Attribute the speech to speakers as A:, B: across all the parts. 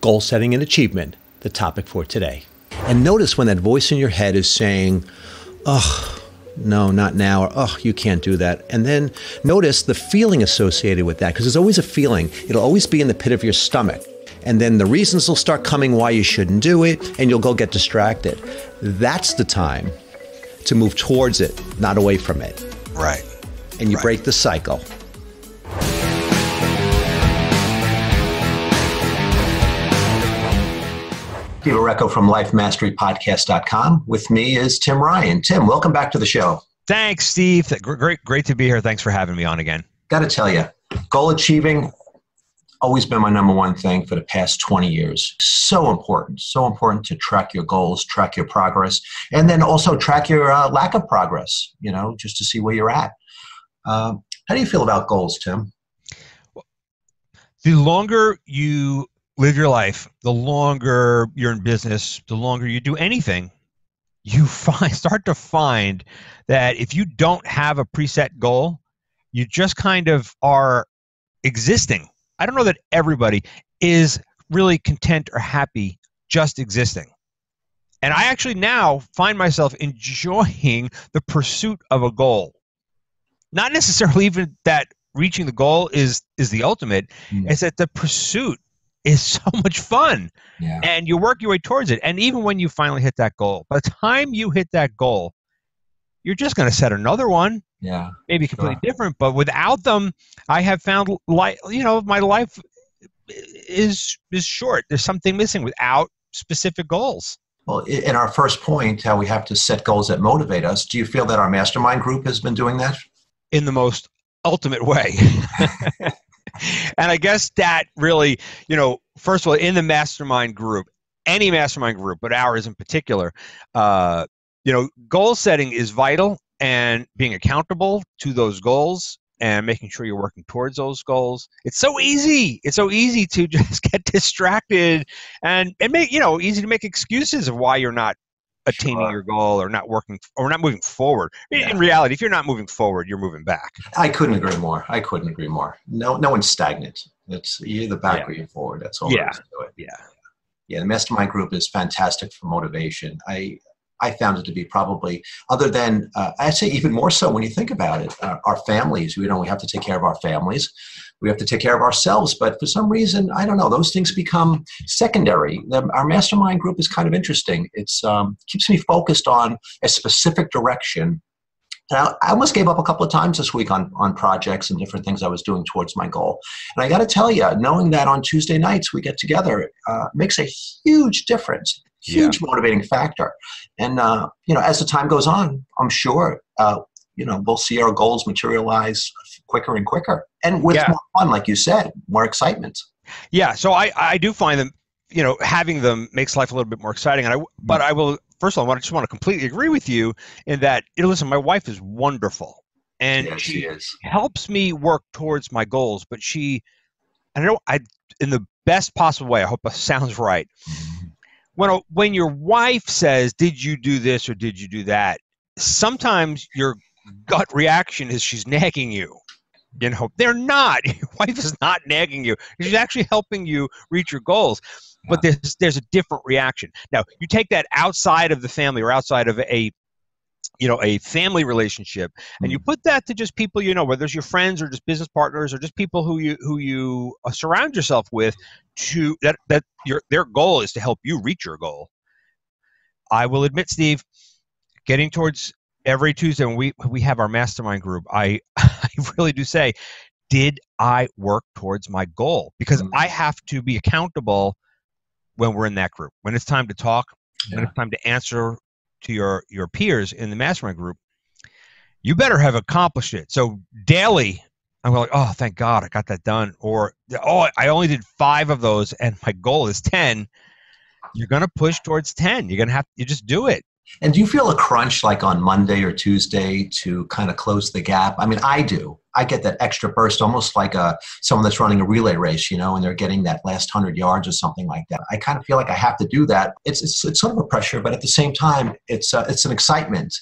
A: Goal setting and achievement, the topic for today. And notice when that voice in your head is saying, oh, no, not now, or oh, you can't do that. And then notice the feeling associated with that, because there's always a feeling. It'll always be in the pit of your stomach. And then the reasons will start coming why you shouldn't do it, and you'll go get distracted. That's the time to move towards it, not away from it.
B: Right.
A: And you break the cycle. Steve Arecco from LifeMasteryPodcast.com. With me is Tim Ryan. Tim, welcome back to the show.
B: Thanks, Steve. Great to be here. Thanks for having me on again.
A: Got to tell you, goal achieving, always been my number one thing for the past 20 years. So important to track your goals, track your progress, and then also track your lack of progress, just to see where you're at. How do you feel about goals, Tim?
B: The longer you live your life, the longer you're in business, the longer you do anything, you start to find that if you don't have a preset goal, you just kind of are existing. I don't know that everybody is really content or happy just existing. And I actually now find myself enjoying the pursuit of a goal. Not necessarily even that reaching the goal is the ultimate. It's that the pursuit is so much fun. Yeah. And you work your way towards it. And even when you finally hit that goal, by the time you hit that goal, you're just going to set another one.
A: Yeah.
B: Maybe completely different, but without them, I have found my life is short. There's something missing without specific goals.
A: Well, in our first point, how we have to set goals that motivate us, do you feel that our mastermind group has been doing that?
B: In the most ultimate way. And I guess that really, first of all, in the mastermind group, any mastermind group, but ours in particular, goal setting is vital, and being accountable to those goals and making sure you're working towards those goals. It's so easy. It's so easy to just get distracted and make, easy to make excuses of why you're not attaining your goal or not working or not moving forward. Yeah. In reality, if you're not moving forward, you're moving back.
A: I couldn't agree more. No one's stagnant. It's either back or you're forward. That's all there is to it. Yeah. The mastermind group is fantastic for motivation. I found it to be probably, other than, I'd say even more so when you think about it, our families, we have to take care of our families. We have to take care of ourselves. But for some reason, I don't know, those things become secondary. Our mastermind group is kind of interesting. It's keeps me focused on a specific direction. And I almost gave up a couple of times this week on projects and different things I was doing towards my goal. And I got to tell you, knowing that on Tuesday nights we get together makes a huge difference. Huge motivating factor. And, as the time goes on, I'm sure, we'll see our goals materialize quicker and quicker. And with more fun, like you said, more excitement. Yeah.
B: So I do find them, having them makes life a little bit more exciting. But I will, first of all, I just want to completely agree with you in that, listen, my wife is wonderful. And she helps me work towards my goals. But in the best possible way, I hope it sounds right. When your wife says, did you do this or did you do that? Sometimes your gut reaction is she's nagging you. They're not. Your wife is not nagging you. She's actually helping you reach your goals. But there's a different reaction. Now, you take that outside of the family or outside of a family relationship, and you put that to just people, whether it's your friends or just business partners or just people who you surround yourself with, their goal is to help you reach your goal. I will admit, Steve, getting towards every Tuesday when we have our mastermind group, I really do say, did I work towards my goal? Because I have to be accountable when we're in that group. When it's time to talk, when it's time to answer to your peers in the mastermind group, you better have accomplished it. So daily, I'm like, oh, thank God I got that done. Or, oh, I only did 5 of those and my goal is 10. You're going to push towards 10. You're going to you just do it.
A: And do you feel a crunch like on Monday or Tuesday to kind of close the gap? I mean, I do. I get that extra burst, almost like someone that's running a relay race, and they're getting that last 100 yards or something like that. I kind of feel like I have to do that. It's sort of a pressure, but at the same time, it's an excitement.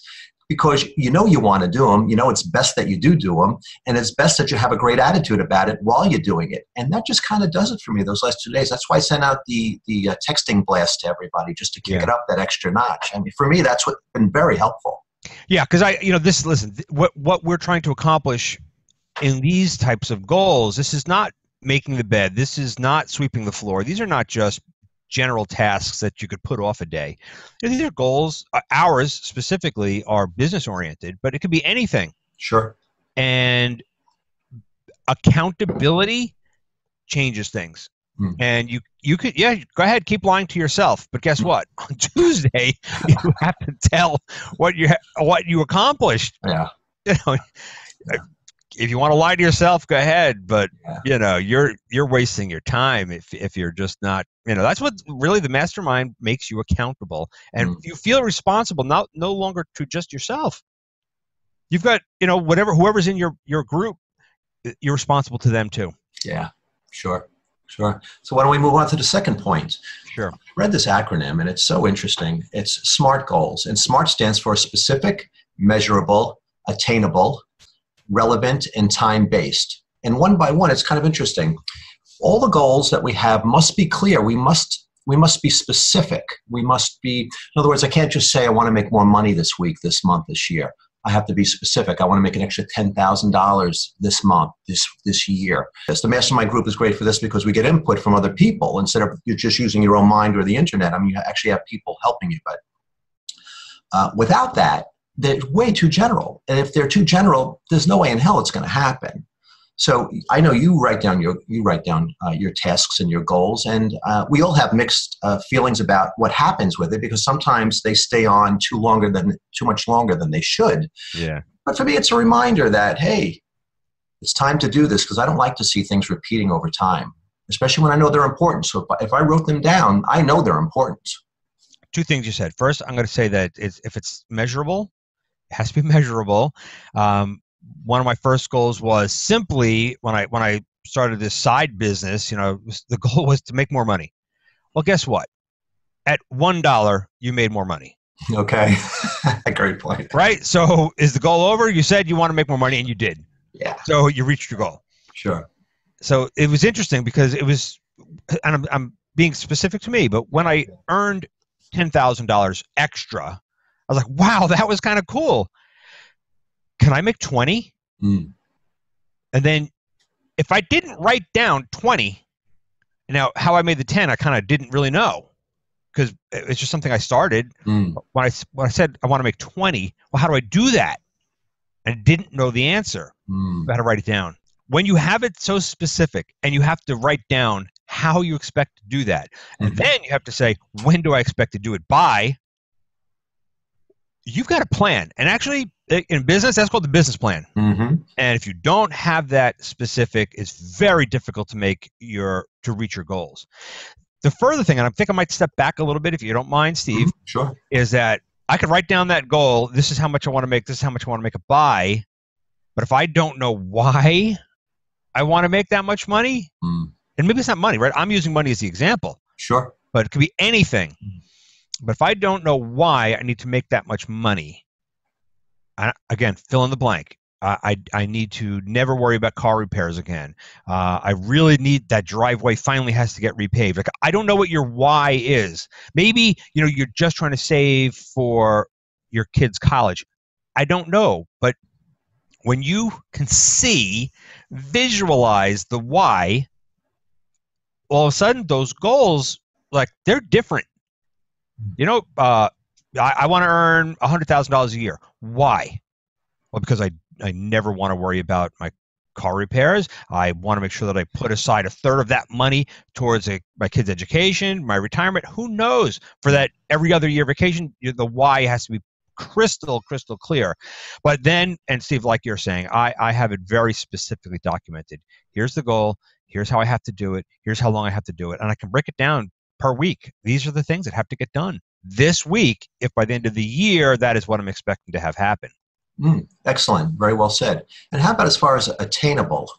A: because you know you want to do them. You know it's best that you do them, and it's best that you have a great attitude about it while you're doing it. And that just kind of does it for me those last 2 days. That's why I sent out the texting blast to everybody, just to kick it up that extra notch. I mean, for me, that's what's been very helpful.
B: Yeah, because listen, what we're trying to accomplish in these types of goals, this is not making the bed. This is not sweeping the floor. These are not just general tasks that you could put off a day. These are goals. Ours specifically are business oriented, but it could be anything.
A: Sure.
B: And accountability changes things. And you could, go ahead, keep lying to yourself. But guess what? On Tuesday, you have to tell what you accomplished.
A: Yeah.
B: If you want to lie to yourself, go ahead. But you're wasting your time if you're just not. That's what really the mastermind makes you accountable, and you feel responsible no longer to just yourself. You've got whoever's in your group, you're responsible to them too.
A: Yeah. Sure. So why don't we move on to the second point?
B: Sure.
A: I read this acronym, and it's so interesting. It's SMART goals, and SMART stands for specific, measurable, attainable, relevant, and time-based. And one by one, it's kind of interesting. All the goals that we have must be clear. We must be specific. We must be, in other words, I can't just say I want to make more money this week, this month, this year. I have to be specific. I want to make an extra $10,000 this month, this year. Yes, the Mastermind group is great for this because we get input from other people instead of you just using your own mind or the internet. I mean, you actually have people helping you. But without that, they're way too general. And if they're too general, there's no way in hell it's going to happen. So I know you write down your tasks and your goals, and we all have mixed feelings about what happens with it because sometimes they stay on too much longer than they should.
B: Yeah.
A: But for me, it's a reminder that hey, it's time to do this because I don't like to see things repeating over time, especially when I know they're important. So if I wrote them down, I know they're important.
B: Two things you said. First, I'm going to say that if it's measurable, it has to be measurable. One of my first goals was simply when I started this side business, the goal was to make more money. Well, guess what? At $1, you made more money.
A: Okay. Great point.
B: Right? So is the goal over? You said you want to make more money and you did.
A: Yeah.
B: So you reached your goal.
A: Sure.
B: So it was interesting because it was, and I'm being specific to me, but when I earned $10,000 extra, I was like, wow, that was kind of cool. Can I make 20? And then if I didn't write down 20, now how I made the 10, I kind of didn't really know because it's just something I started. When I said I want to make 20, well, how do I do that? I didn't know the answer. I had to write it down. When you have it so specific and you have to write down how you expect to do that, and then you have to say, when do I expect to do it by? You've got a plan. And actually, in business, that's called the business plan. And if you don't have that specific, it's very difficult to reach your goals. The further thing, and I think I might step back a little bit if you don't mind, Steve,
A: Sure.
B: is that I could write down that goal. This is how much I want to make. This is how much I want to make it by. But if I don't know why I want to make that much money, and maybe it's not money, right? I'm using money as the example.
A: Sure.
B: But it could be anything. But if I don't know why I need to make that much money, again, fill in the blank. I need to never worry about car repairs again. I really need that driveway finally has to get repaved. Like, I don't know what your why is. Maybe, you're just trying to save for your kid's college. I don't know. But when you can visualize the why, all of a sudden those goals, like, they're different. I want to earn $100,000 a year. Why? Well, because I never want to worry about my car repairs. I want to make sure that I put aside a third of that money towards my kid's education, my retirement. Who knows? For that every other year vacation, the why has to be crystal clear. But then, and Steve, like you're saying, I have it very specifically documented. Here's the goal. Here's how I have to do it. Here's how long I have to do it. And I can break it down per week. These are the things that have to get done this week. If by the end of the year, that is what I'm expecting to have happen.
A: Excellent. Very well said. And how about as far as attainable?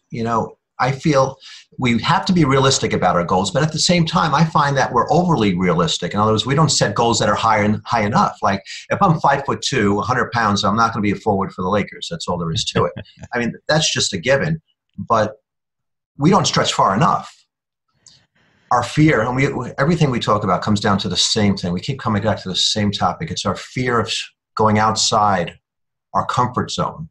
A: I feel we have to be realistic about our goals, but at the same time, I find that we're overly realistic. In other words, we don't set goals that are high enough. Like if I'm 5'2", 100 pounds, I'm not going to be a forward for the Lakers. That's all there is to it. I mean, that's just a given, but we don't stretch far enough. Our fear, and everything we talk about comes down to the same thing. We keep coming back to the same topic. It's our fear of going outside our comfort zone.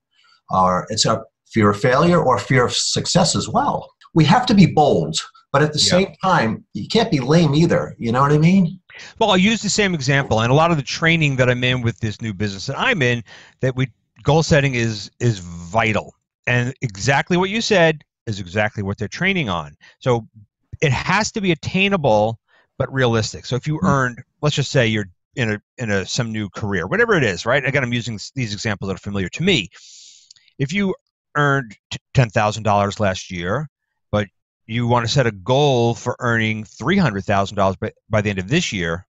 A: It's our fear of failure or fear of success as well. We have to be bold, but at the same time, you can't be lame either. You know what I mean?
B: Well, I'll use the same example. And a lot of the training that I'm in with this new business that I'm in, goal setting is vital. And exactly what you said is exactly what they're training on. So it has to be attainable, but realistic. So if you earned, let's just say you're in some new career, whatever it is, right? Again, I'm using these examples that are familiar to me. If you earned $10,000 last year, but you want to set a goal for earning $300,000 by the end of this year,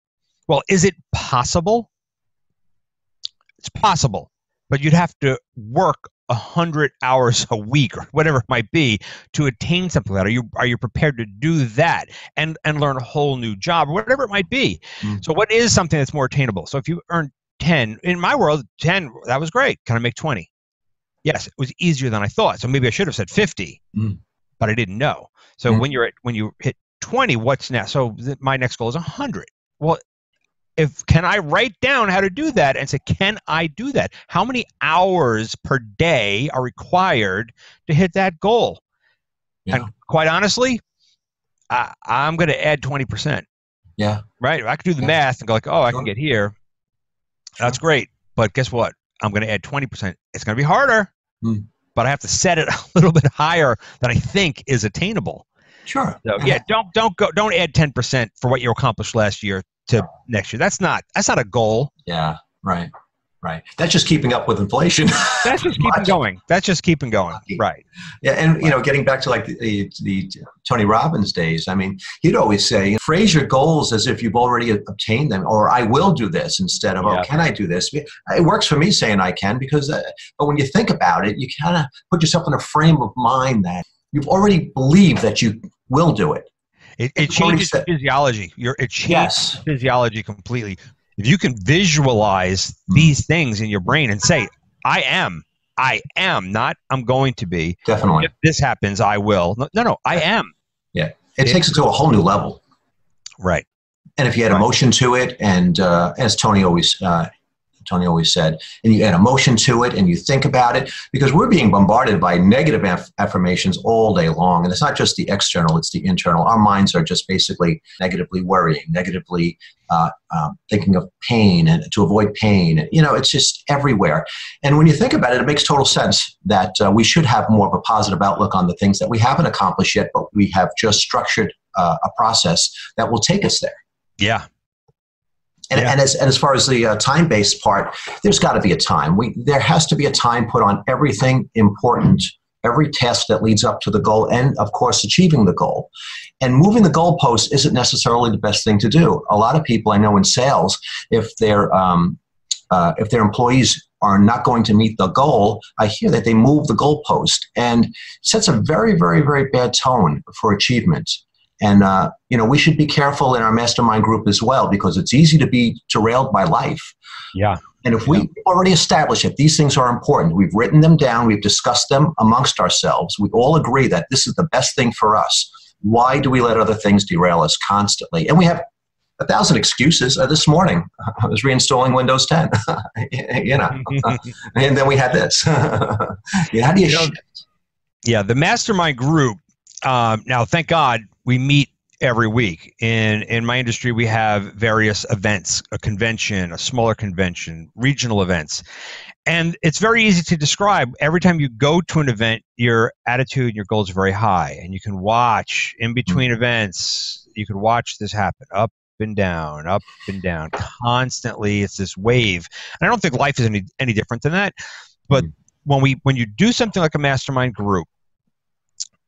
B: well, is it possible? It's possible, but you'd have to work 100 hours a week or whatever it might be to attain something like that. Are you prepared to do that and learn a whole new job or whatever it might be? So what is something that's more attainable? So if you earn 10, in my world, 10, that was great. Can I make 20? Yes, it was easier than I thought. So maybe I should have said 50, but I didn't know. So when you hit 20, what's next? So my next goal is 100. Well, can I write down how to do that and say, can I do that? How many hours per day are required to hit that goal? Yeah. And quite honestly, I'm going to add 20%.
A: Yeah.
B: Right? I could do the math and go like, I can get here. That's great. But guess what? I'm going to add 20%. It's going to be harder, but I have to set it a little bit higher than I think is attainable.
A: Sure.
B: So don't add 10% for what you accomplished last year to next year. That's not a goal.
A: Yeah, right. That's just keeping up with inflation.
B: That's just keeping going. Right.
A: Yeah, and getting back to like the Tony Robbins days, I mean, he'd always say, phrase your goals as if you've already obtained them, or I will do this instead of, can I do this? It works for me saying I can because, but when you think about it, you kind of put yourself in a frame of mind that you've already believed that you will do it.
B: It changes physiology. It changes physiology completely. If you can visualize these things in your brain and say, I am, not I'm going to be.
A: Definitely.
B: If this happens, I will. No, I am.
A: Yeah. It takes it to a whole new level.
B: Right.
A: And if you add emotion to it, and as Tony always said, and you add emotion to it and you think about it, because we're being bombarded by negative affirmations all day long. And it's not just the external, it's the internal. Our minds are just basically negatively worrying, negatively thinking of pain and to avoid pain. It's just everywhere. And when you think about it, it makes total sense that we should have more of a positive outlook on the things that we haven't accomplished yet, but we have just structured a process that will take us there.
B: Yeah.
A: And as far as the time-based part, there's got to be a time. There has to be a time put on everything important, every task that leads up to the goal, and of course, achieving the goal. And moving the goalpost isn't necessarily the best thing to do. A lot of people I know in sales, if their employees are not going to meet the goal, I hear that they move the goalpost, and sets a very, very, very bad tone for achievement. And, we should be careful in our mastermind group as well, because it's easy to be derailed by life.
B: Yeah.
A: And if we already establish that these things are important, we've written them down, we've discussed them amongst ourselves, we all agree that this is the best thing for us. Why do we let other things derail us constantly? And we have 1,000 excuses. This morning, I was reinstalling Windows 10, and then we had this. How do you shift?
B: Yeah, the mastermind group, now, thank God, we meet every week. In my industry, we have various events, a convention, a smaller convention, regional events. And it's very easy to describe. Every time you go to an event, your attitude and your goals are very high. And you can watch in between events, you can watch this happen up and down, constantly. It's this wave. And I don't think life is any different than that. But when you do something like a mastermind group,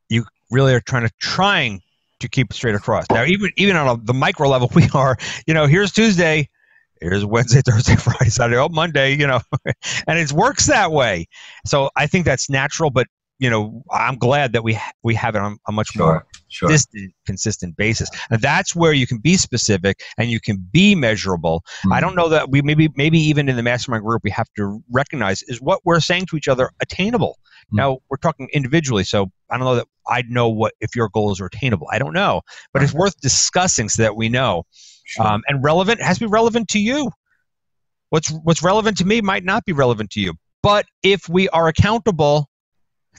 B: you really are trying to keep it straight across. Now, even on the micro level, we are, here's Tuesday, here's Wednesday, Thursday, Friday, Saturday, Monday, and it works that way. So I think that's natural, but I'm glad that we have it on a much more consistent basis. And that's where you can be specific and you can be measurable. I don't know that we maybe even in the mastermind group, we have to recognize is what we're saying to each other attainable. Now we're talking individually. So I don't know that I'd know what, if your goals are attainable. I don't know, but it's worth discussing so that we know. And relevant has to be relevant to you. What's relevant to me might not be relevant to you. But if we are accountable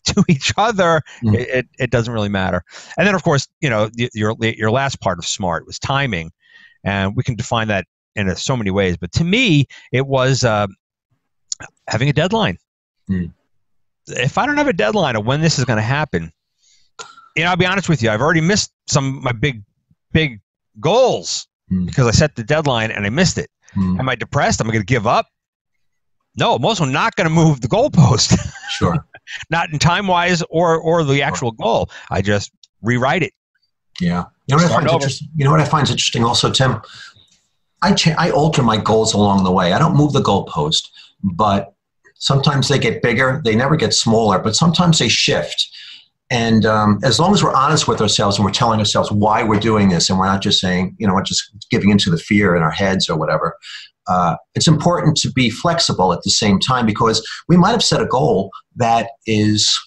B: to each other, it doesn't really matter. And then, of course, your last part of SMART was timing, and we can define that in so many ways. But to me, it was having a deadline. If I don't have a deadline of when this is going to happen, I'll be honest with you, I've already missed some of my big goals because I set the deadline and I missed it. Am I depressed? Am I going to give up? No, I'm also not going to move the goalpost.
A: Sure.
B: Not in time-wise or the actual goal. I just rewrite it.
A: Yeah. You know what I find interesting also, Tim? I alter my goals along the way. I don't move the goalpost, but sometimes they get bigger. They never get smaller, but sometimes they shift. And as long as we're honest with ourselves and we're telling ourselves why we're doing this, and we're not just saying, we're just giving into the fear in our heads or whatever, it's important to be flexible at the same time, because we might have set a goal that is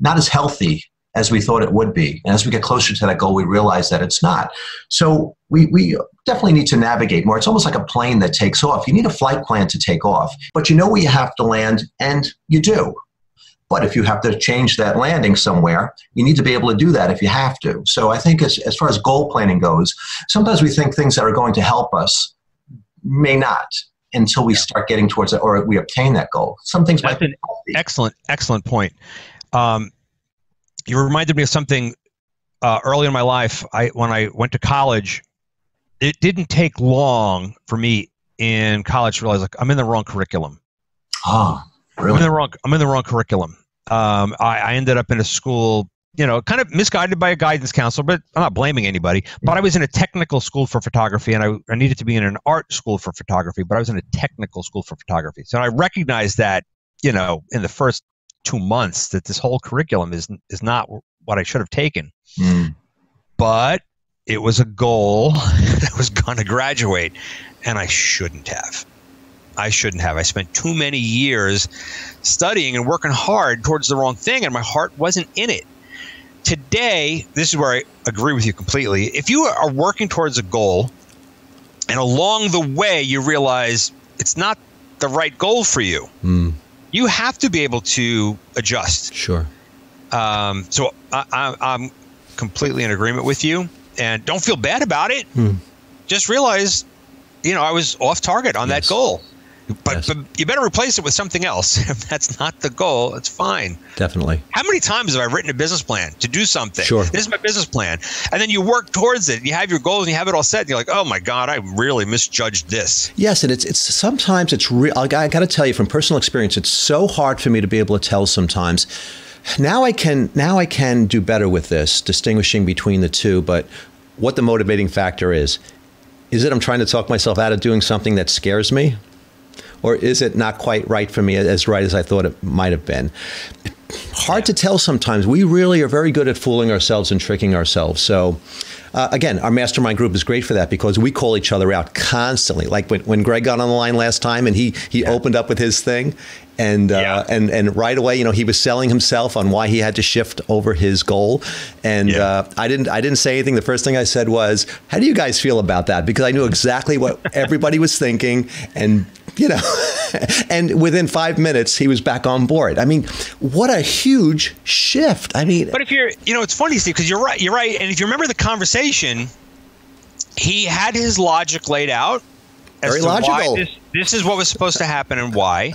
A: not as healthy as we thought it would be. And as we get closer to that goal, we realize that it's not. So we definitely need to navigate more. It's almost like a plane that takes off. You need a flight plan to take off, but you know where you have to land, and you do. But if you have to change that landing somewhere, you need to be able to do that if you have to. So I think as far as goal planning goes, sometimes we think things that are going to help us may not until we start getting towards it or we obtain that goal. Some things might be
B: excellent point. You reminded me of something early in my life. When I went to college, it didn't take long for me in college to realize, like, I'm in the wrong curriculum.
A: Oh, really?
B: I'm in the wrong curriculum. I ended up in a school, kind of misguided by a guidance counselor, but I'm not blaming anybody. But I was in a technical school for photography, and I needed to be in an art school for photography, but I was in a technical school for photography. So I recognized that, in the first 2 months, that this whole curriculum is not what I should have taken. But it was a goal that was going to graduate, and I shouldn't have. I spent too many years studying and working hard towards the wrong thing, and my heart wasn't in it. Today, this is where I agree with you completely. If you are working towards a goal, and along the way you realize it's not the right goal for you, you have to be able to adjust.
C: Sure.
B: So I'm completely in agreement with you, and don't feel bad about it. Just realize, I was off target on that goal. But you better replace it with something else. If that's not the goal, it's fine.
C: Definitely.
B: How many times have I written a business plan to do something?
C: Sure.
B: This is my business plan. And then you work towards it. You have your goals and you have it all set. And you're like, oh my God, I really misjudged this.
C: Yes. And it's sometimes it's real. I got to tell you from personal experience, it's so hard for me to be able to tell sometimes. Now I can do better with this, distinguishing between the two. But what the motivating factor is it I'm trying to talk myself out of doing something that scares me? Or is it not quite right for me, as right as I thought it might have been? Hard to tell sometimes. We really are very good at fooling ourselves and tricking ourselves. So again, our mastermind group is great for that, because we call each other out constantly. Like when Greg got on the line last time and he opened up with his thing, and right away, he was selling himself on why he had to shift over his goal. And I didn't say anything. The first thing I said was, how do you guys feel about that? Because I knew exactly what everybody was thinking, and and within 5 minutes, he was back on board. I mean, what a huge shift. I mean,
B: but if you're, it's funny, Steve, because you're right. And if you remember the conversation, he had his logic laid out.
C: Very logical.
B: Why this is what was supposed to happen and why.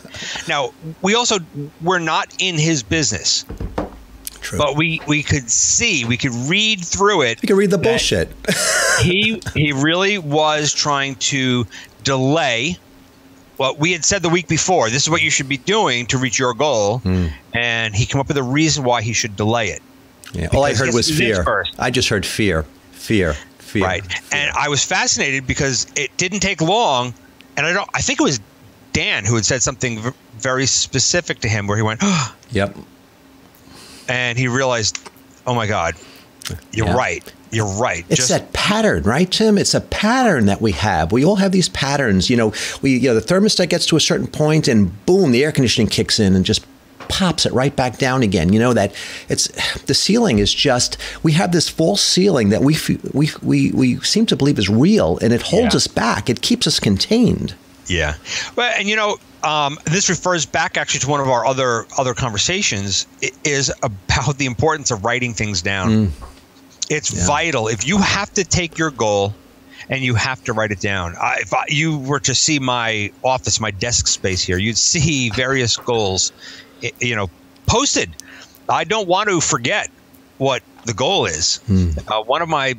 B: Now, we're not in his business.
C: True.
B: But we could see, we could read through it.
C: You could read the bullshit.
B: he really was trying to delay what we had said the week before. This is what you should be doing to reach your goal. And he came up with a reason why he should delay it.
C: Yeah. All I heard was fear. I just heard fear.
B: Right. And I was fascinated because it didn't take long. And I think it was Dan who had said something very specific to him where he went,
C: Yep.
B: And he realized, oh my God, you're right. You're right.
C: It's that pattern, right, Tim? It's a pattern that we have. We all have these patterns. The thermostat gets to a certain point and boom, the air conditioning kicks in and just pops it right back down again. That it's the ceiling is just, we have this false ceiling that we seem to believe is real, and it holds us back. It keeps us contained.
B: Yeah. Well, and this refers back actually to one of our other conversations, is about the importance of writing things down. It's vital. If you have to take your goal and you have to write it down. If you were to see my office, my desk space here, you'd see various goals, posted. I don't want to forget what the goal is. One of my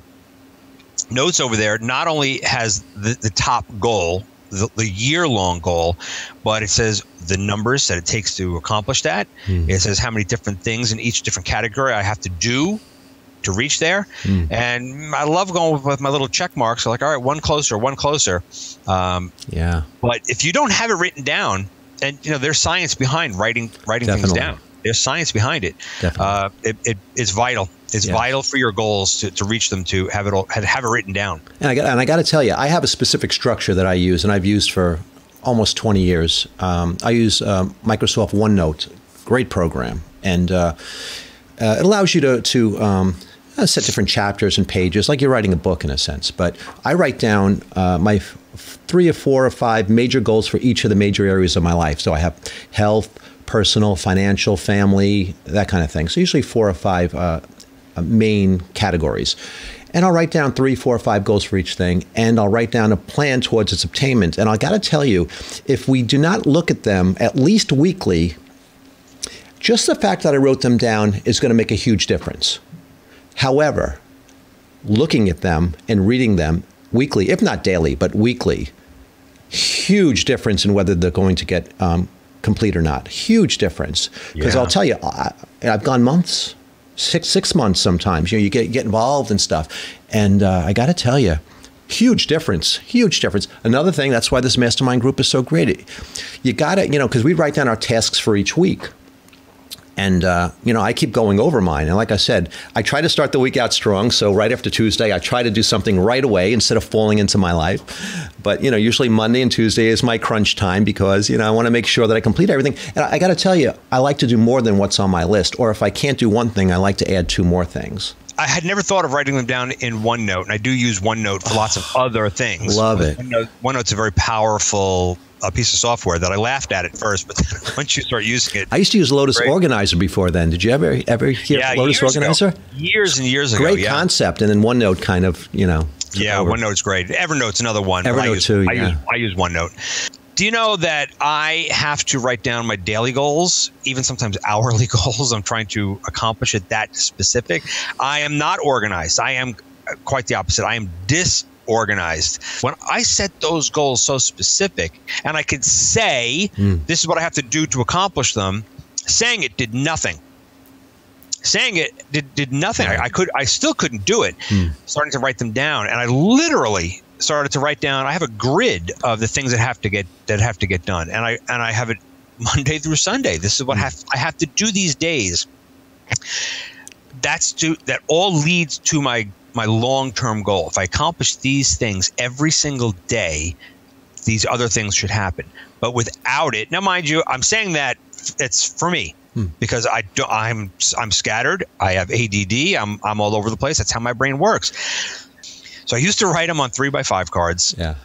B: notes over there not only has the top goal, the year-long goal, but it says the numbers that it takes to accomplish that. It says how many different things in each different category I have to do to reach there. And I love going with my little check marks. So like, all right, one closer. But if you don't have it written down, and there's science behind writing things down. There's science behind it. It's vital. It's vital for your goals to reach them, to have it written down. And
C: I got to tell you, I have a specific structure that I use, and I've used for almost 20 years. I use Microsoft OneNote, great program, and it allows you to set different chapters and pages, like you're writing a book in a sense. But I write down my 3 or 4 or 5 major goals for each of the major areas of my life. So I have health, personal, financial, family, that kind of thing. So usually 4 or 5 main categories. And I'll write down 3, 4, 5 goals for each thing, and I'll write down a plan towards its attainment. And I got to tell you, if we do not look at them at least weekly, just the fact that I wrote them down is going to make a huge difference. However, looking at them and reading them weekly, if not daily, but weekly, huge difference in whether they're going to get complete or not. Huge difference. Because I'll tell you, I've gone months, six months sometimes. You get involved and stuff. And I got to tell you, huge difference. Another thing, that's why this mastermind group is so great. You got to, because we write down our tasks for each week. And, I keep going over mine. And like I said, I try to start the week out strong. So right after Tuesday, I try to do something right away instead of falling into my life. But, usually Monday and Tuesday is my crunch time because, I want to make sure that I complete everything. And I got to tell you, I like to do more than what's on my list. Or if I can't do one thing, I like to add 2 more things.
B: I had never thought of writing them down in OneNote. And I do use OneNote for lots of other things.
C: Love it.
B: OneNote's a very powerful piece of software that I laughed at first, but then once you start using it,
C: I used to use Lotus Organizer before then. Did you ever hear Lotus Organizer?
B: Years and years ago.
C: Great concept, and then OneNote kind of
B: Yeah, OneNote's great. Evernote's another one.
C: Evernote too.
B: I use OneNote. Do you know that I have to write down my daily goals, even sometimes hourly goals? I'm trying to accomplish it that specific. I am not organized. I am quite the opposite. I am disorganized. When I set those goals so specific, and I could say, this is what I have to do to accomplish them, saying it did nothing. Saying it did nothing. I still couldn't do it. Starting to write them down, and I literally started to write down. I have a grid of the things that have to get done, and I have it Monday through Sunday. This is what I have to do these days. That all leads to my long-term goal. If I accomplish these things every single day, these other things should happen. But without it, now mind you, I'm saying that it's for me because I'm scattered. I have ADD. I'm all over the place. That's how my brain works. So I used to write them on 3x5 cards.
C: Yeah.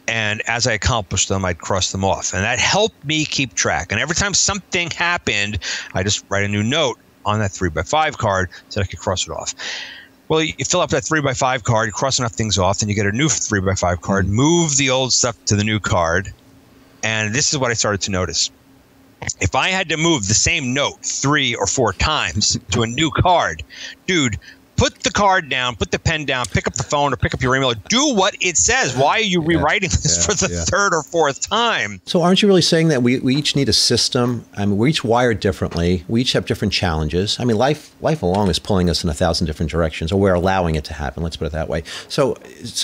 B: And as I accomplished them, I'd cross them off. And that helped me keep track. And every time something happened, I just write a new note on that 3x5 card so I could cross it off. Well, you fill up that 3x5 card, you cross enough things off, then you get a new 3x5 card, move the old stuff to the new card. And this is what I started to notice. If I had to move the same note 3 or 4 times to a new card, dude, put the card down, put the pen down, pick up the phone or pick up your email. Do what it says. Why are you rewriting this for the 3rd or 4th time?
C: So aren't you really saying that we each need a system? I mean, we're each wired differently. We each have different challenges. I mean, life along is pulling us in 1,000 different directions, or we're allowing it to happen. Let's put it that way. So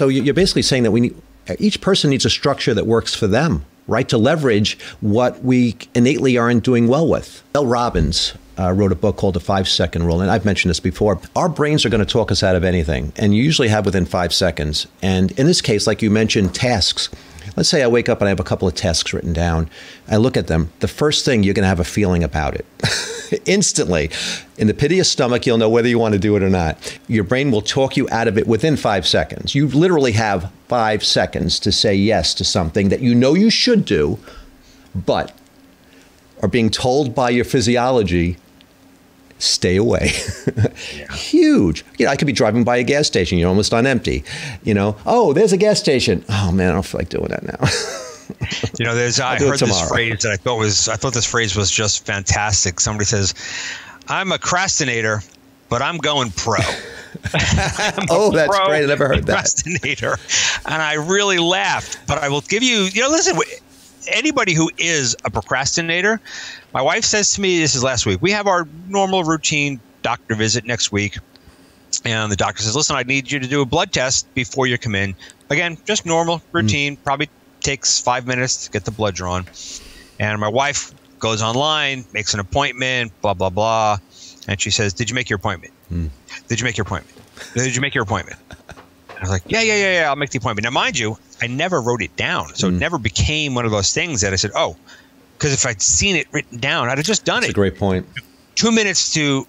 C: you're basically saying that each person needs a structure that works for them, right? To leverage what we innately aren't doing well with. Mel Robbins wrote a book called The 5-Second Rule, and I've mentioned this before. Our brains are going to talk us out of anything, and you usually have within 5 seconds. And in this case, like you mentioned, tasks. Let's say I wake up and I have a couple of tasks written down. I look at them. The first thing, you're going to have a feeling about it. Instantly. In the pit of your stomach, you'll know whether you want to do it or not. Your brain will talk you out of it within 5 seconds. You literally have 5 seconds to say yes to something that you know you should do, but are being told by your physiology, stay away. Yeah. Huge. I could be driving by a gas station. You're almost on empty. Oh, there's a gas station. Oh man, I don't feel like doing that now.
B: I heard this phrase that I thought this phrase was just fantastic. Somebody says, "I'm a procrastinator, but I'm going pro."
C: Oh, that's great. I never heard that.
B: Procrastinator. And I really laughed, but I will give you, listen, anybody who is a procrastinator, my wife says to me, this is last week, we have our normal routine doctor visit next week. And the doctor says, listen, I need you to do a blood test before you come in. Again, just normal routine, probably takes 5 minutes to get the blood drawn. And my wife goes online, makes an appointment, blah, blah, blah. And she says, did you make your appointment? Did you make your appointment? Did you make your appointment? And I was like, yeah, I'll make the appointment. Now, mind you, I never wrote it down. So it never became one of those things that I said, oh, because if I'd seen it written down, I'd have just done it.
C: That's a great point.
B: 2 minutes to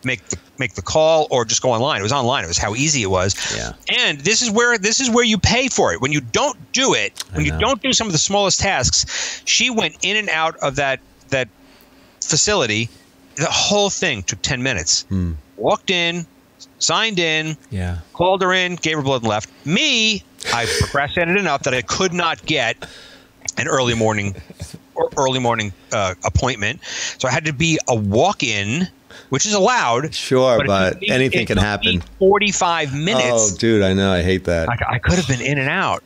B: make the call or just go online. It was online. It was how easy it was.
C: Yeah.
B: And this is where you pay for it. When you don't do it, when you don't do some of the smallest tasks, she went in and out of that facility. The whole thing took 10 minutes. Walked in, signed in, called her in, gave her blood and left. Me, I procrastinated enough that I could not get an early morning appointment. So I had to be a walk-in, which is allowed.
C: Sure, but anything can happen.
B: 45 minutes.
C: Oh, dude, I know. I hate that.
B: I could have been in and out.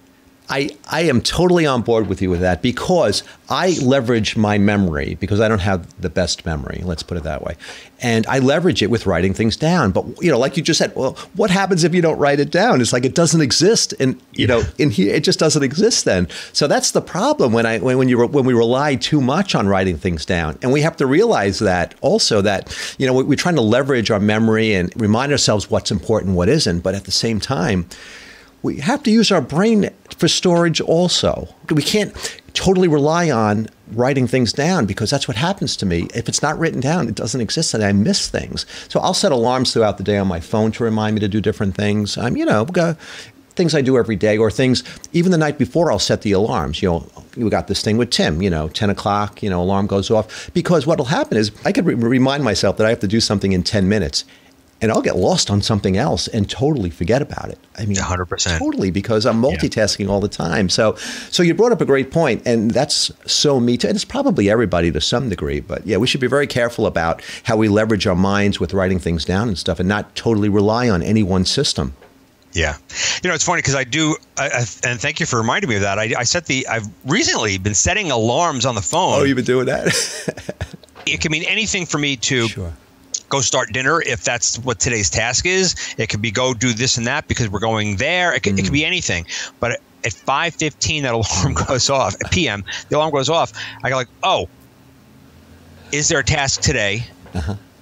C: I am totally on board with you with that because I leverage my memory because I don't have the best memory, let's put it that way. And I leverage it with writing things down. But, like you just said, well, what happens if you don't write it down? It's like it doesn't exist. And, in here, it just doesn't exist then. So that's the problem when we rely too much on writing things down. And we have to realize that also that, we're trying to leverage our memory and remind ourselves what's important, what isn't. But at the same time, we have to use our brain for storage also. We can't totally rely on writing things down because that's what happens to me. If it's not written down, it doesn't exist and I miss things. So I'll set alarms throughout the day on my phone to remind me to do different things. Things I do every day or things, even the night before I'll set the alarms. We got this thing with Tim, 10 o'clock, alarm goes off. Because what will happen is I could remind myself that I have to do something in 10 minutes. And I'll get lost on something else and totally forget about it. I mean,
B: 100%.
C: Totally, because I'm multitasking all the time. So you brought up a great point, and that's so me too. And it's probably everybody to some degree. But yeah, we should be very careful about how we leverage our minds with writing things down and stuff and not totally rely on any one system.
B: Yeah. It's funny because I do, and thank you for reminding me of that. I've recently been setting alarms on the phone.
C: Oh, you've been doing that?
B: It can mean anything for me to go start dinner if that's what today's task is. It could be go do this and that because we're going there. It could be anything. But at 5:15, that alarm goes off. At p.m., the alarm goes off. I go like, oh, is there a task today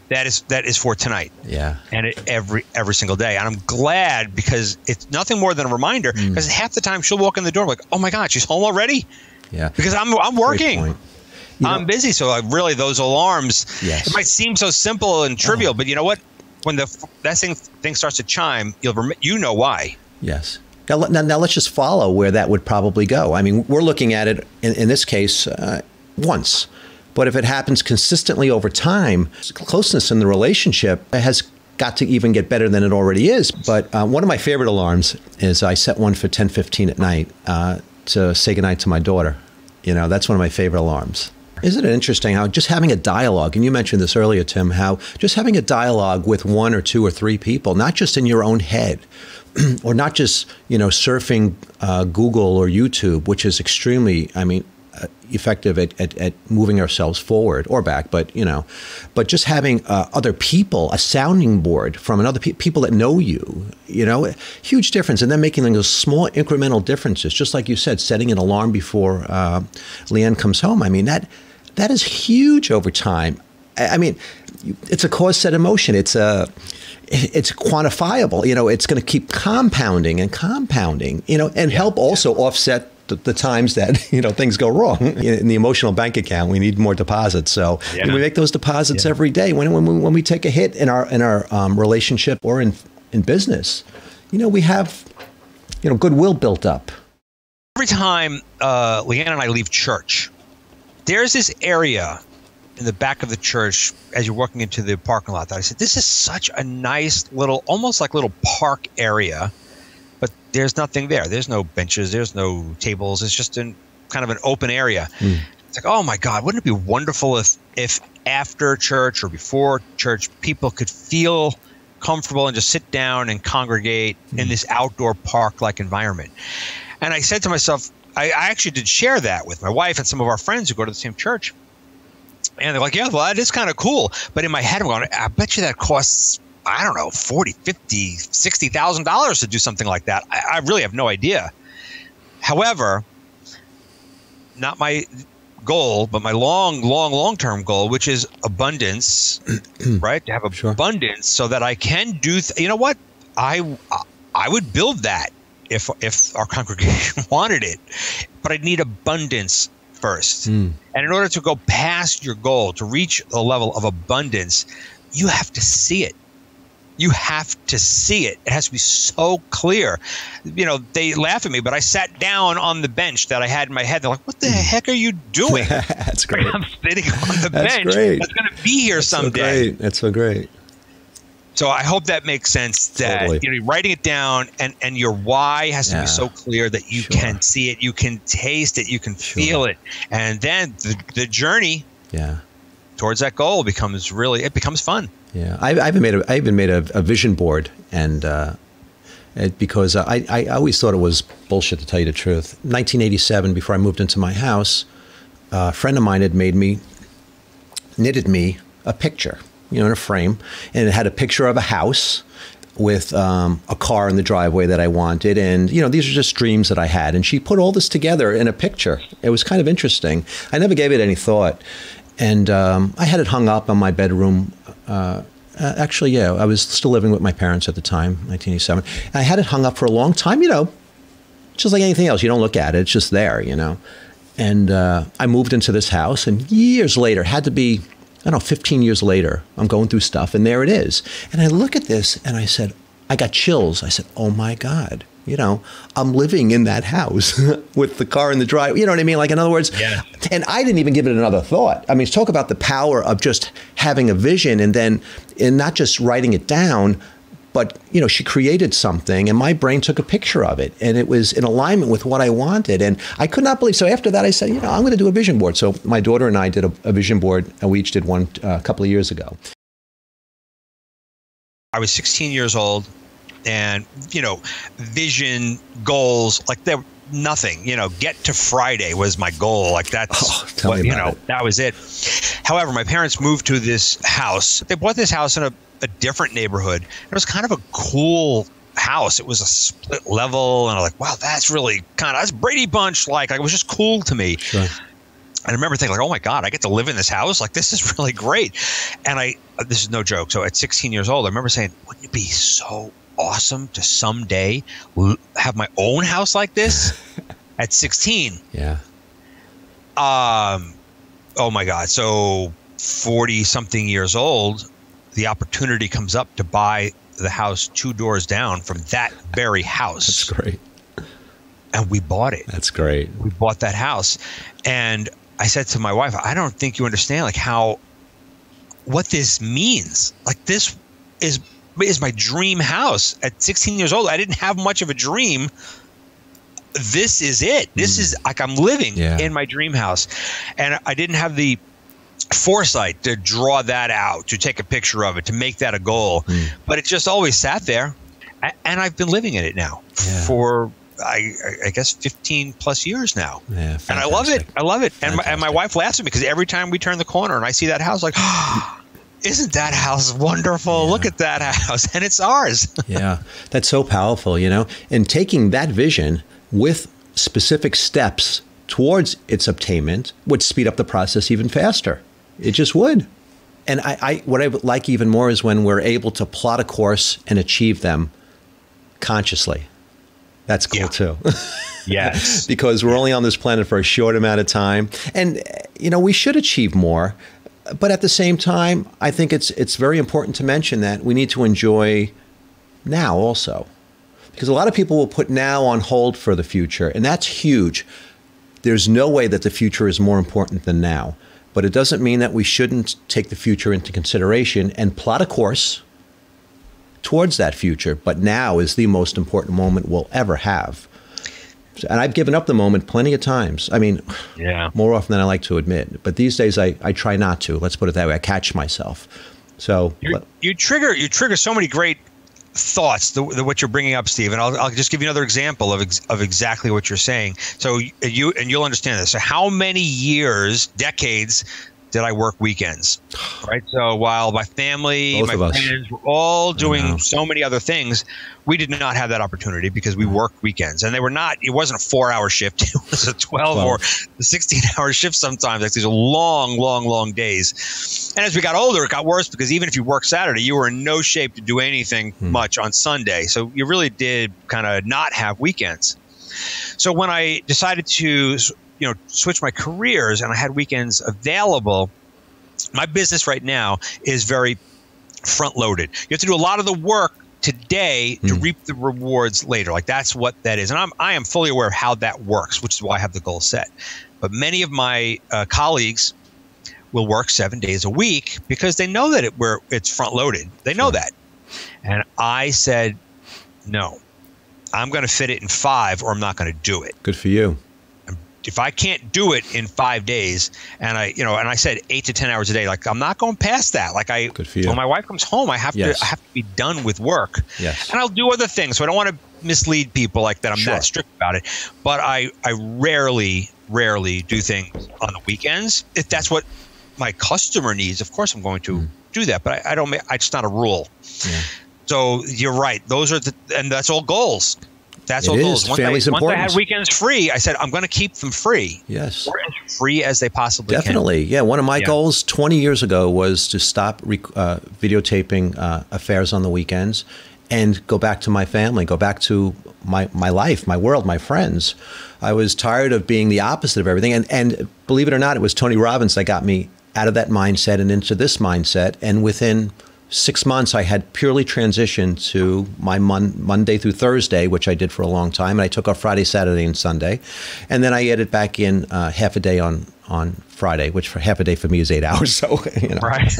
B: that is for tonight?
C: Yeah.
B: And every single day. And I'm glad because it's nothing more than a reminder because half the time she'll walk in the door like, oh my God, she's home already?
C: Yeah.
B: Because I'm working. I'm busy, so really those alarms, it might seem so simple and trivial, but you know what? When that thing starts to chime, you know why.
C: Yes. Now let's just follow where that would probably go. I mean, we're looking at it, in this case, once. But if it happens consistently over time, closeness in the relationship has got to even get better than it already is. But one of my favorite alarms is I set one for 10:15 at night to say goodnight to my daughter. That's one of my favorite alarms. Isn't it interesting how just having a dialogue, and you mentioned this earlier, Tim, how just having a dialogue with one or two or three people, not just in your own head, or not just, surfing Google or YouTube, which is extremely, effective at moving ourselves forward or back, but just having other people, a sounding board from another people that know you, huge difference. And then making those small incremental differences, just like you said, setting an alarm before Leanne comes home. I mean, that is huge over time. I mean, it's a cause set in motion. It's quantifiable. It's going to keep compounding and compounding. And help also offset the times that things go wrong in the emotional bank account. We need more deposits. So we make those deposits every day. When we take a hit in our relationship or in business, we have goodwill built up.
B: Every time Leanne and I leave church, there's this area in the back of the church as you're walking into the parking lot that I said, this is such a nice little, almost like little park area, but there's nothing there. There's no benches. There's no tables. It's just kind of an open area. It's like, oh my God, wouldn't it be wonderful if after church or before church, people could feel comfortable and just sit down and congregate in this outdoor park-like environment. And I said to myself, I actually did share that with my wife and some of our friends who go to the same church. And they're like, yeah, well, that is kind of cool. But in my head, I'm going, I bet you that costs, I don't know, $40,000, $50,000, $60,000 to do something like that. I really have no idea. However, not my goal, but my long-term goal, which is abundance, right? To have abundance so that I can do, you know what? I would build that if our congregation wanted it, but I'd need abundance first. And in order to go past your goal, to reach a level of abundance, you have to see it. You have to see it. It has to be so clear. They laugh at me, but I sat down on the bench that I had in my head. They're like, what the heck are you doing?
C: That's great.
B: I'm sitting on the bench. Great. That's going to be here someday.
C: That's so great.
B: So I hope that makes sense, that
C: Totally.
B: you're writing it down and your why has to be so clear that you can see it, you can taste it, you can feel it. And then the journey towards that goal becomes fun. Yeah.
C: I even made a vision board, and because I always thought it was bullshit, to tell you the truth. 1987, before I moved into my house, a friend of mine had knitted me a picture, in a frame, and it had a picture of a house with a car in the driveway that I wanted. And, these are just dreams that I had. And she put all this together in a picture. It was kind of interesting. I never gave it any thought. And I had it hung up on my bedroom. Actually, I was still living with my parents at the time, 1987. And I had it hung up for a long time, just like anything else. You don't look at it. It's just there, And I moved into this house, and years later, had to be, 15 years later, I'm going through stuff, and there it is. And I look at this, and I said, I got chills. I said, oh my God, I'm living in that house with the car in the drive. You know what I mean? Like, in other words, and I didn't even give it another thought. I mean, talk about the power of just having a vision and not just writing it down, but, she created something, and my brain took a picture of it, and it was in alignment with what I wanted. And I could not believe. So after that, I said, I'm going to do a vision board. So my daughter and I did a vision board, and we each did one a couple of years ago.
B: I was 16 years old, and, vision, goals, like they're nothing, get to Friday was my goal. Like that's that was it. However, my parents moved to this house. They bought this house in a different neighborhood. It was kind of a cool house. It was a split level, and I'm like, wow, that's really that's Brady Bunch. Like it was just cool to me. Sure. And I remember thinking, like, oh my God, I get to live in this house. Like, this is really great. And this is no joke. So at 16 years old, I remember saying, wouldn't it be so awesome to someday have my own house like this? At 16.
C: Yeah.
B: Oh my God. So 40 something years old, the opportunity comes up to buy the house 2 doors down from that very house.
C: That's great.
B: And we bought it.
C: That's great.
B: We bought that house. And I said to my wife, I don't think you understand what this means. Like, this is my dream house. At 16 years old, I didn't have much of a dream. This is it. This is like I'm living in my dream house. And I didn't have the foresight to draw that out, to take a picture of it, to make that a goal. But it just always sat there. And I've been living in it now for, I guess, 15 plus years now. Yeah, and I love it. I love it. And my wife laughs at me because every time we turn the corner and I see that house, like, isn't that house wonderful? Yeah. Look at that house. And it's ours. Yeah.
C: That's so powerful, and taking that vision with specific steps towards its obtainment would speed up the process even faster. It just would. And what I like even more is when we're able to plot a course and achieve them consciously. That's cool too.
B: Yes.
C: Because we're only on this planet for a short amount of time. And, we should achieve more. But at the same time, I think it's very important to mention that we need to enjoy now also. Because a lot of people will put now on hold for the future, and that's huge. There's no way that the future is more important than now. But it doesn't mean that we shouldn't take the future into consideration and plot a course towards that future. But now is the most important moment we'll ever have. And I've given up the moment plenty of times. I mean, more often than I like to admit. But these days I try not to. Let's put it that way. I catch myself. So
B: you trigger so many great thoughts, what you're bringing up, Steve, and I'll just give you another example of exactly what you're saying. So you'll understand this. So how many years, decades, did I work weekends? Right. So while my family, my friends were all doing so many other things, we did not have that opportunity because we worked weekends, and it wasn't a 4-hour shift. It was a 12 or 16-hour shift sometimes. Like these are long days. And as we got older, it got worse because even if you worked Saturday, you were in no shape to do anything much on Sunday. So you really did kind of not have weekends. So when I decided to switch my careers and I had weekends available, my business right now is very front loaded. You have to do a lot of the work today to reap the rewards later. Like that's what that is. And I am fully aware of how that works, which is why I have the goal set. But many of my colleagues will work 7 days a week because they know that it's front loaded. They know that. And I said, no, I'm going to fit it in 5 or I'm not going to do it.
C: Good for you.
B: If I can't do it in 5 days, and I said 8 to 10 hours a day, like I'm not going past that. Like
C: Good for you.
B: When my wife comes home, I have to be done with work.
C: Yes.
B: And I'll do other things. So I don't want to mislead people like that. I'm not strict about it. But I rarely do things on the weekends. If that's what my customer needs, of course I'm going to do that. But it's not a rule. Yeah. So you're right. And that's all goals. That's all goals.
C: Family's important.
B: Once I had weekends free, I said, I'm going to keep them free.
C: Yes.
B: Or as free as they possibly can.
C: Definitely. Yeah. One of my goals 20 years ago was to stop videotaping affairs on the weekends and go back to my family, go back to my life, my world, my friends. I was tired of being the opposite of everything. And believe it or not, it was Tony Robbins that got me out of that mindset and into this mindset. And within 6 months, I had purely transitioned to my Monday through Thursday, which I did for a long time. And I took off Friday, Saturday, and Sunday. And then I added back in half a day on Friday, which for half a day for me is 8 hours. So,
B: Right.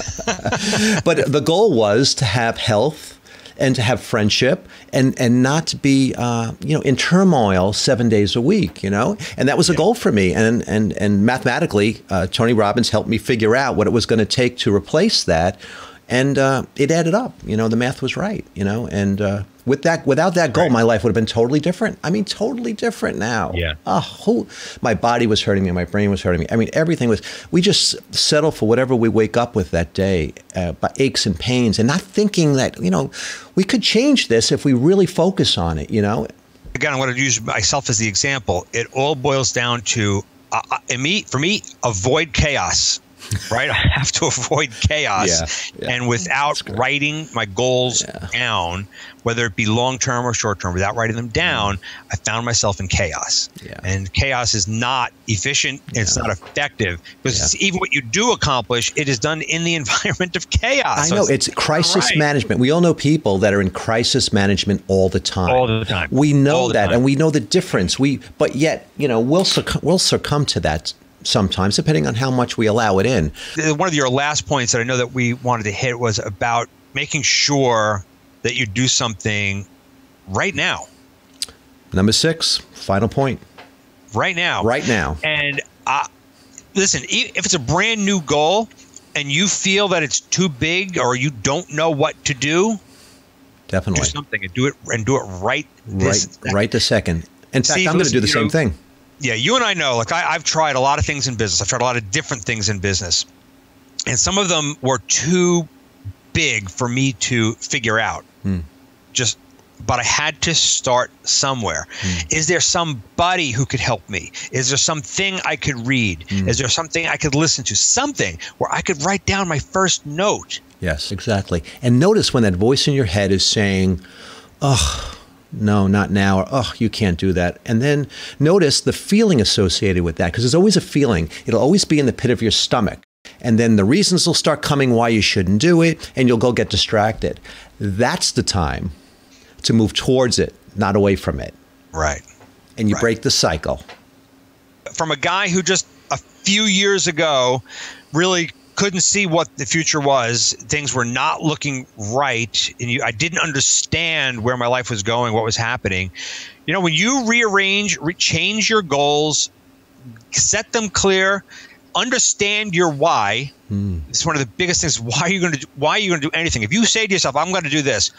C: But the goal was to have health and to have friendship and not to be, in turmoil 7 days a week, And that was a goal for me. And mathematically, Tony Robbins helped me figure out what it was going to take to replace that. And it added up. The math was right. And without that goal, my life would have been totally different. I mean, totally different now.
B: Yeah.
C: My body was hurting me. My brain was hurting me. I mean, everything was. We just settle for whatever we wake up with that day, by aches and pains, and not thinking that we could change this if we really focus on it.
B: Again, I'm going to use myself as the example. It all boils down to, for me, avoid chaos. Right? I have to avoid chaos. And without writing my goals down, whether it be long-term or short-term, without writing them down, I found myself in chaos. And chaos is not efficient. It's not effective. Because even what you do accomplish, it is done in the environment of chaos.
C: I know. It's crisis management. We all know people that are in crisis management all the time.
B: All the time.
C: We know that, and we know the difference. But yet, we'll succumb to that sometimes, depending on how much we allow it in.
B: One of your last points that I know that we wanted to hit was about making sure that you do something right now.
C: Number 6, final point.
B: Right now.
C: Right now.
B: And listen, if it's a brand new goal and you feel that it's too big or you don't know what to do,
C: definitely
B: do something and do it right
C: this second. In fact, I'm going to do the same thing.
B: Yeah, you and I know, like I've tried a lot of things in business. I've tried a lot of different things in business. And some of them were too big for me to figure out. Just but I had to start somewhere. Is there somebody who could help me? Is there something I could read? Is there something I could listen to? Something where I could write down my first note.
C: Yes, exactly. And notice when that voice in your head is saying, oh, no, not now, or oh, you can't do that. And then notice the feeling associated with that, because there's always a feeling. It'll always be in the pit of your stomach. And then the reasons will start coming why you shouldn't do it, and you'll go get distracted. That's the time to move towards it, not away from it.
B: Right.
C: And you break the cycle.
B: From a guy who just a few years ago really couldn't see what the future was, things were not looking right, and I didn't understand where my life was going, what was happening. You know, when you change your goals, set them clear, understand your why. It's one of the biggest things. Why are you going to do anything? If you say to yourself, I'm going to do this,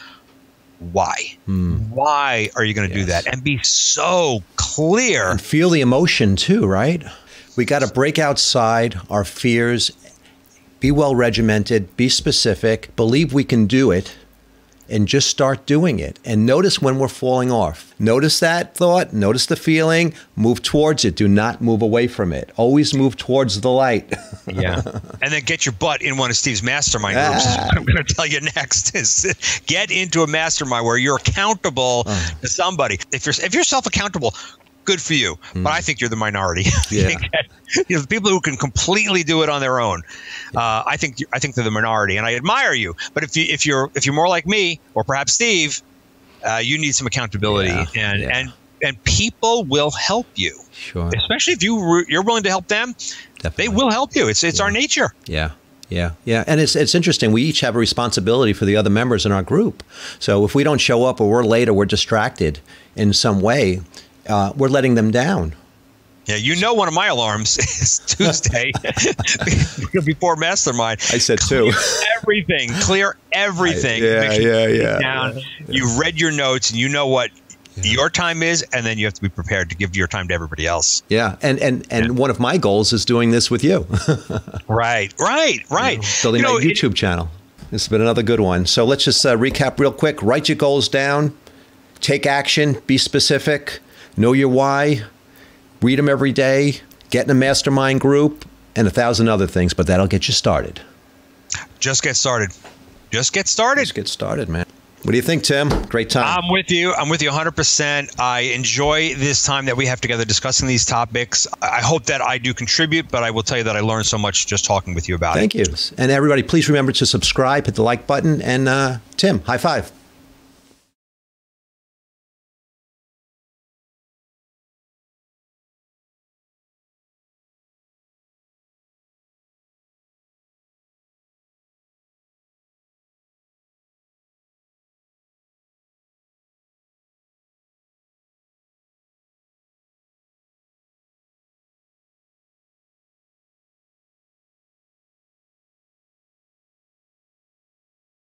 B: why? Why are you going to do that? And be so clear.
C: And feel the emotion too, right? We got to break outside our fears, be well regimented, be specific, believe we can do it, and just start doing it. And notice when we're falling off. Notice that thought, notice the feeling, move towards it. Do not move away from it. Always move towards the light.
B: Yeah. And then get your butt in one of Steve's mastermind groups. What I'm going to tell you next is get into a mastermind where you're accountable to somebody. If you're self-accountable, good for you. But I think you're the minority.
C: Yeah.
B: The people who can completely do it on their own, I think they're the minority, and I admire you. But if you're more like me, or perhaps Steve, you need some accountability, and people will help you.
C: Sure.
B: Especially if you're willing to help them, Definitely. They will help you. It's our nature.
C: Yeah. Yeah. Yeah. And it's interesting. We each have a responsibility for the other members in our group. So if we don't show up, or we're late, or we're distracted in some way, we're letting them down.
B: Yeah, one of my alarms is Tuesday before Mastermind.
C: I said too.
B: Clear everything.
C: Yeah.
B: You read your notes, and you know what your time is, and then you have to be prepared to give your time to everybody else.
C: Yeah, and one of my goals is doing this with you.
B: Right.
C: Building my YouTube channel. This has been another good one. So let's just recap real quick. Write your goals down. Take action. Be specific. Know your why. Read them every day. Get in a mastermind group, and 1,000 other things, but that'll get you started.
B: Just get started. Just get started,
C: man. What do you think, Tim? Great time.
B: I'm with you 100%. I enjoy this time that we have together discussing these topics. I hope that I do contribute, but I will tell you that I learned so much just talking with you about it.
C: Thank you. And everybody, please remember to subscribe, hit the like button, and Tim, high five.